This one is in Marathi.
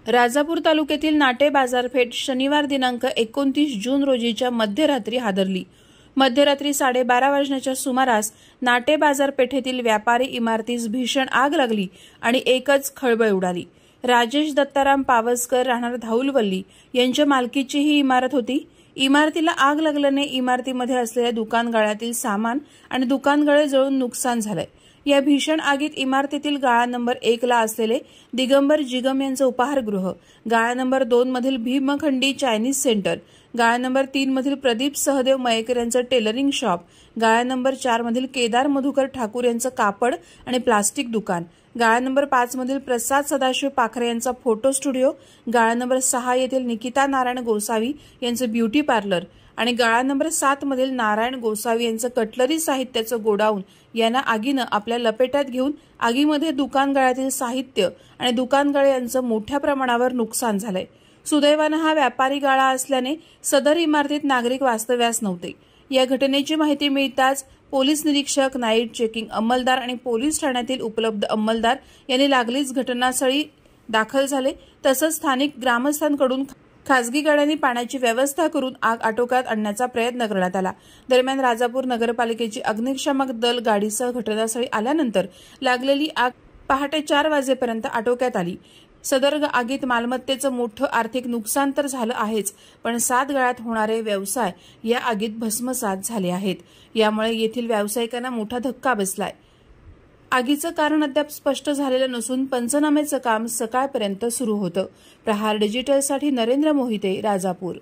राजापूर तालुक्यातील नाटे बाजारपेठ शनिवार दिनांक 29 जून रोजीच्या मध्यरात्री हादरली। मध्यरात्री 12:30 वाजण्याच्या सुमारास नाटे बाजारपेठेतील व्यापारी इमारतीस भीषण आग लागली आणि एकच खळबळ उडाली। राजेश दत्ताराम पावसकर राहणार धाऊलवल्ली यांच्या मालकीची ही इमारत होती। इमारतीला आग लागल्याने इमारतीमध्ये असलेल्या दुकानगाळ्यातील सामान आणि दुकानगाळे जळून नुकसान झाले। या भीषण आगीत इमारतीतील गाळा नंबर 1 ला असलेले दिगंबर जिगम यांचं उपाहारगृह, गाळा नंबर 2 मधील भीमखंडी चायनीज सेंटर, गाळा नंबर 3 मधील प्रदीप सहदेव मयेकर यांचं टेलरिंग शॉप, गाळा नंबर 4 मधील केदार मधुकर ठाकूर यांचं कापड आणि प्लास्टिक दुकान, गाळा नंबर 5 मधील प्रसाद सदाशिव पाखरे यांचा फोटो स्टुडिओ, गाळा नंबर 6 येथील निकिता नारायण गोसावी यांचं ब्युटी पार्लर आणि गाळा नंबर 7 मधील नारायण गोसावी यांचं कटलरी साहित्याचं गोडाऊन यांना आगीनं आपल्या लपेट्यात घेऊन आगीमध्ये दुकानगाळ्यातील साहित्य आणि दुकानगाळे यांचं मोठ्या प्रमाणावर नुकसान झालंय। सुदैवानं हा व्यापारी गाळा असल्याने सदर इमारतीत नागरिक वास्तव्यास नव्हते। या घटनेची माहिती मिळताच पोलीस निरीक्षक, नाईट चेकिंग अंमलदार आणि पोलीस ठाण्यातील उपलब्ध अंमलदार यांनी लागलीच घटनास्थळी दाखल झाले। तसंच स्थानिक ग्रामस्थांकडून खासगी गाड्यांनी पाण्याची व्यवस्था करून आग आटोक्यात आणण्याचा प्रयत्न करण्यात आला। दरम्यान राजापूर नगरपालिकेची अग्निशामक दल गाडीसह घटनास्थळी आल्यानंतर लागलेली आग पहाटे 4 वाजेपर्यंत आटोक्यात आली। सदर आगीत मालमत्तेचं मोठं आर्थिक नुकसान तर झालं आहेच, पण 7 गाळ्यात होणारे व्यवसाय या आगीत भस्मसात झाले आहेत। यामुळे येथील व्यावसायिकांना मोठा धक्का बसलाय। आगीचं कारण अद्याप स्पष्ट झालेलं नसून पंचनाम्याचं काम सकाळपर्यंत सुरू होतं। प्रहार डिजिटलसाठी नरेंद्र मोहिते, राजापूर।